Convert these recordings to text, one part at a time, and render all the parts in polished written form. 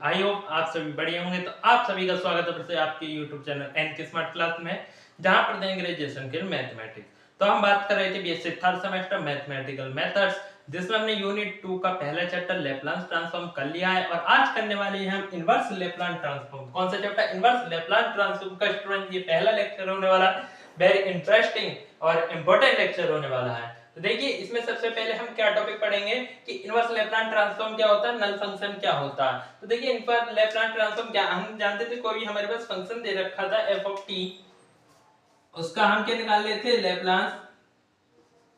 I hope आप सभी बढ़िया होंगे। तो आप सभी का स्वागत है फिर से आपके YouTube चैनल एन के स्मार्ट क्लास में, जहां पर देंगे ग्रेजुएशन के मैथमेटिक्स। तो हम बात कर रहे थे BSc third semester mathematical methods, जिसमें हमने यूनिट 2 का पहला चैप्टर लेप्लास ट्रांसफॉर्म कर लिया है और आज करने वाले हैं हम इनवर्स लेप्लास ट्रांसफॉर्म। कौन सा चैप्टर? इनवर्स लेप्लास ट्रांसफॉर्म का स्टूडेंट ये पहला लेक्चर होने वाला, वेरी इंटरेस्टिंग और इंपॉर्टेंट लेक्चर होने वाला है। तो देखिए इसमें सबसे पहले हम क्या टॉपिक पढ़ेंगे कि इनवर्स लेप्लास ट्रांसफॉर्म क्या होता है, नल फंक्शन क्या होता है। तो देखिए इनवर्स लेप्लास ट्रांसफॉर्म क्या, हम जानते थे कोई हमारे पास फंक्शन दे रखा था f ऑफ t, उसका हम क्या निकाल लेते थे लेप्लास।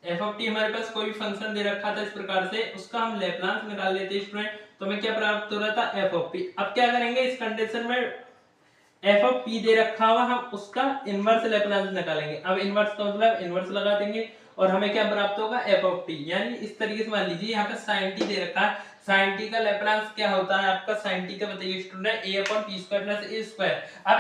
f ऑफ t हमारे पास कोई फंक्शन दे रखा था इस प्रकार से, उसका हम लेप्लास निकाल लेते स्टूडेंट, तो हमें क्या प्राप्त हो रहा था f ऑफ p। अब क्या करेंगे इस कंडीशन में f ऑफ p दे रखा हुआ, हम उसका इनवर्स लेप्लास निकालेंगे। अब इनवर्स का मतलब इनवर्स लगा देंगे और हमें क्या प्राप्त होगा f ऑफ t। यानी इस तरीके से मान लीजिए यहाँ पे sin t दे रखा है, sin t का लेप्लास क्या होता है आपका, sin t का बताइए student a upon p square plus a square. अब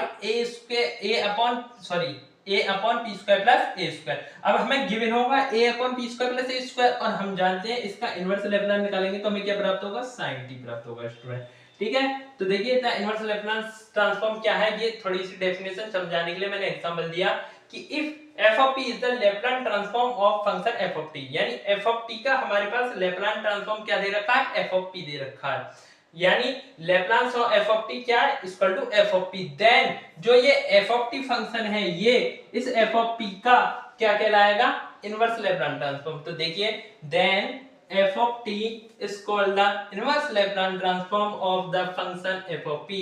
a upon p square plus a square, अब हमें गिवन होगा a upon p square plus a square और हम जानते हैं इसका इनवर्स लेप्लास निकालेंगे तो हमें क्या प्राप्त होगा, sin t प्राप्त होगा स्टूडेंट। ठीक है, तो देखिए इनवर्स लेप्लास ट्रांसफॉर्म क्या है, ये थोड़ी सी डेफिनेशन समझाने के लिए मैंने एग्जांपल दिया कि if f of p is the Laplace transform of function f of t, यानी f ऑफ t का हमारे पास लेप्लास ट्रांसफॉर्म क्या दे रखा है, f ऑफ p दे रखा है, यानी Laplace of f of t क्या है, equal to f of p। Then जो ये f ऑफ t फंक्शन है, ये इस f ऑफ p का क्या कहलाएगा, इनवर्स लेप्लास ट्रांसफॉर्म। तो देखिए then f of t is called the inverse Laplace transform of the function f of p,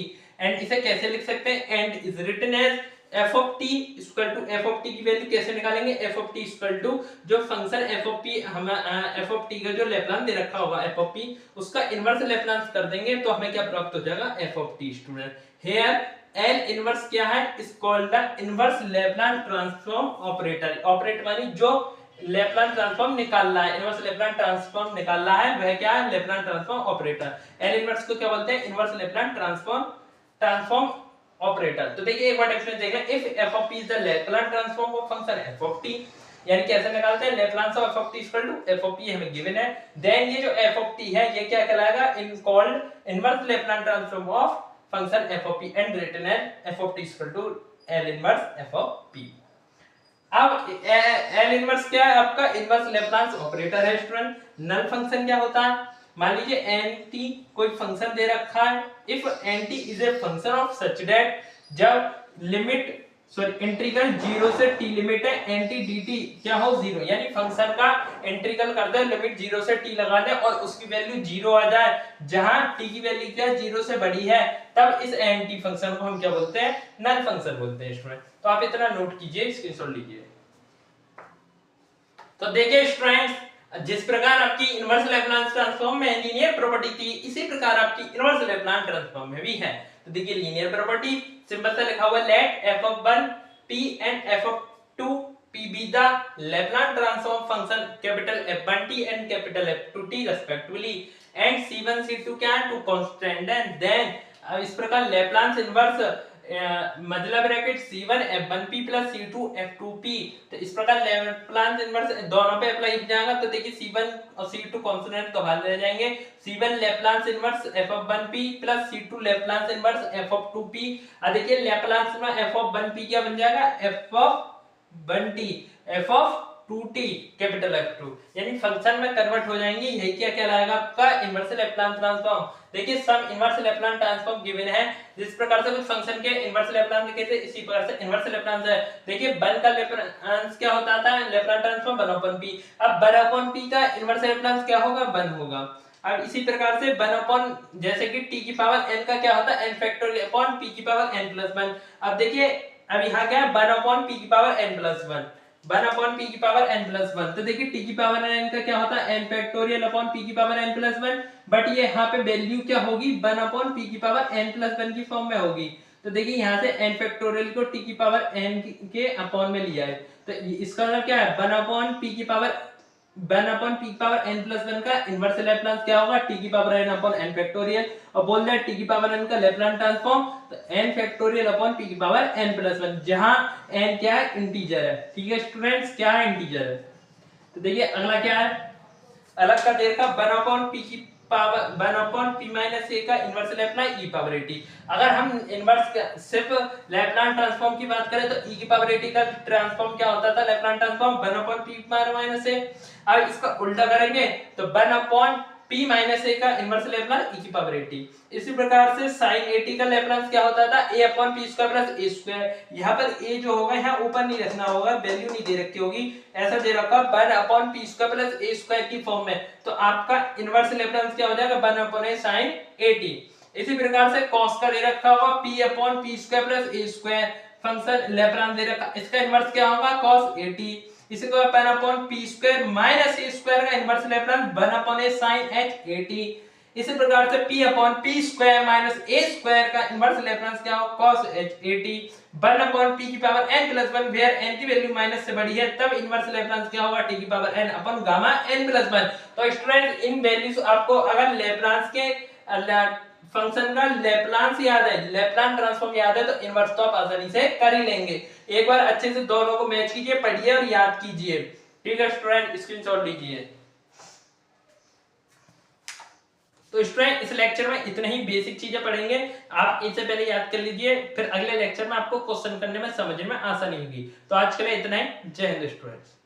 and इसे कैसे लिख सकते हैं, and is written as f of t equal to f of t की value कैसे निकालेंगे, f of t equal to जो function f of p हम f of t का जो लेप्लास दे रखा होगा f of p, उसका इनवर्स लेप्लास कर देंगे तो हमें क्या प्राप्त हो जाएगा, f of t student. here L inverse क्या है, is called the inverse Laplace transform operator। Operator मानी जो लेप्लास ट्रांसफॉर्म निकालना है, इनवर्स लेप्लास ट्रांसफॉर्म निकालना है, वह क्या है, Laplace transform operator. L inverse को क्या बोलते हैं, इनवर्स लेप्लास ट्रांसफॉर्म ऑपरेटर। तो देखिए एक बार डेफिनेशन देख लें, if f of p is the Laplace transform of function f of t, यानी कैसे निकालते हैं, Laplace of f of t equal to f of p हमें गिवन है, देन ये जो f of t है ये क्या कहलाएगा, in called inverse Laplace transform of function f of p and written as f of t equal to l inverse f of p। अब L inverse क्या है आपका, इनवर्स लेप्लास ऑपरेटर है student. नल function क्या होता है, मान लीजिए nt कोई फंक्शन दे रखा है, if nt is a function of such that जब लिमिट इंटीग्रल 0 से t लिमिट है nt dt क्या हो 0, यानी फंक्शन का इंटीग्रल कर दे, लिमिट 0 से t लगा दे और उसकी वैल्यू 0 आ जाए, जहां t की वैल्यू क्या 0 से बड़ी है, तब इस nt फंक्शन को हम क्या बोलते हैं, नल फंक्शन बोलते हैं स्टूडेंट। तो आप इतना नोट कीजिए, स्क्रीनशॉट लीजिए। तो देखिए स्टूडेंट्स, जिस प्रकार आपकी इनवर्स लेप्लास ट्रांसफॉर्म में लीनियर प्रॉपर्टी थी, इसी प्रकार आपकी इनवर्स लेप्लास ट्रांसफॉर्म में भी है। तो देखिए लीनियर प्रॉपर्टी सिंपल सा लिखा हुआ है, late f of 1 p and f of 2 p be the Laplace transform function capital F1t and capital F2t respectively, and c1 c2 क्या है, टू कांस्टेंट, एंड देन इस प्रकार लेप्लास इनवर्स मतलब bracket c1 f1p plus c2 f2p, तो इस प्रकार Laplace inverse दोनों पे अप्लाई हो जाएगा। तो देखिए c1 और c2 कांस्टेंट तो बाहर रह जाएंगे, c1 Laplace inverse f of 1p plus c2 Laplace inverse f of 2p। अब देखिए लेप्लास में f of 1p क्या बन जाएगा, f of 1t, f of 2t capital F2, यानी फंक्शन में कन्वर्ट हो जाएंगे, यही क्या कहलाएगा आपका इनवर्स लेप्लास ट्रांसफॉर्म। देखिए सम इनवर्स लेप्लास ट्रांसफॉर्म गिवन है, जिस प्रकार से कुछ फंक्शन के इनवर्स लेप्लास लिखे थे, इसी प्रकार से इनवर्स लेप्लास है। देखिए 1 का लेप्लास क्या होता था, लेप्लास ट्रांसफॉर्म 1/p। अब 1/p का इनवर्स लेप्लास क्या होगा, 1 होगा। अब इसी प्रकार से 1 अपॉन जैसे कि t की पावर n का क्या होता है, n फैक्टोरियल अपॉन p की पावर n प्लस 1। अब देखिए अब यहाँ क्या है, 1 अपॉन p की power n plus 1, 1 upon p की पावर n प्लस 1। तो देखिए t की पावर n का क्या होता है, n फैक्टोरियल अपॉन p की पावर n प्लस 1, बट ये यहाँ पे वैल्यू क्या होगी, 1 अपॉन p की पावर n प्लस 1 की फॉर्म में होगी। तो देखिए यहाँ से n फैक्टोरियल को t की पावर n के अपॉन में लिया है, तो इसका मतलब क्या है, 1 अपॉन p की पावर n प्लस 1 का इनवर्स लेप्लास क्या होगा, t की power n upon n factorial, और बोल रहे हैं t की पावर n का लेप्लास ट्रांसफॉर्म, तो n फैक्टोरियल अपॉन p की पावर n प्लस 1, जहां n क्या है, इंटीजर है। ठीक है स्टूडेंट्स, क्या है, इंटीजर है। तो देखिए अगला क्या है, अलग का दे रखा 1 अपॉन p की power 1 upon p minus a का inverse Laplace e power at। अगर हम इनवर्स सिर्फ लैप्लास ट्रांसफॉर्म की बात करें तो e की पावर at का ट्रांसफॉर्म क्या होता था, Laplace transform 1 upon p minus a। अब इसका उल्टा करेंगे तो 1 अपॉन p माइनस a का इनवर्स लैप्लास e की पावर at। इसी प्रकार से sin at का लैप्लास क्या होता था, a upon p square plus a square. यहाँ पर a जो होगा यहाँ ऊपर नहीं रखना होगा, वैल्यू नहीं दे रखी होगी, ऐसा दे रखा 1 upon p square plus a square की फॉर्म में, तो आपका इनवर्स लैप्लास क्या हो जाएगा 1 अपॉन a sin at। इसी प्रकार से cos का दे रखा होगा p upon p square plus a square, function Laplace दे रखा, इसका इनवर्स क्या होगा cos at। इसी को 1 upon p square minus a square का inverse Laplace 1 upon a sin h at। इसी प्रकार से p upon p square minus a square का इनवर्स लैप्लास क्या हो cos h at। 1 upon p की power n plus 1 where n की value minus से बड़ी है तब इनवर्स लैप्लास क्या होगा t की power n upon gamma n plus 1। तो स्टूडेंट इन वैल्यूज आपको अगर लैप्लास के फंक्शन का लैप्लास याद है, लैप्लास ट्रांसफॉर्म याद है तो इनवर्स तो आप आसानी से कर ही लेंगे। एक बार अच्छे से दोनों को मैच कीजिए, पढ़िए और याद कीजिए। ठीक है स्टूडेंट, स्क्रीनशॉट लीजिए। तो स्टूडेंट इस लेक्चर में इतने ही बेसिक चीजें पढ़ेंगे, आप इससे पहले याद कर लीजिए, फिर अगले लेक्चर में आपको क्वेश्चन करने में समझने में आसानी होगी। तो आज के लिए इतना ही। जय हिंद स्टूडेंट्स।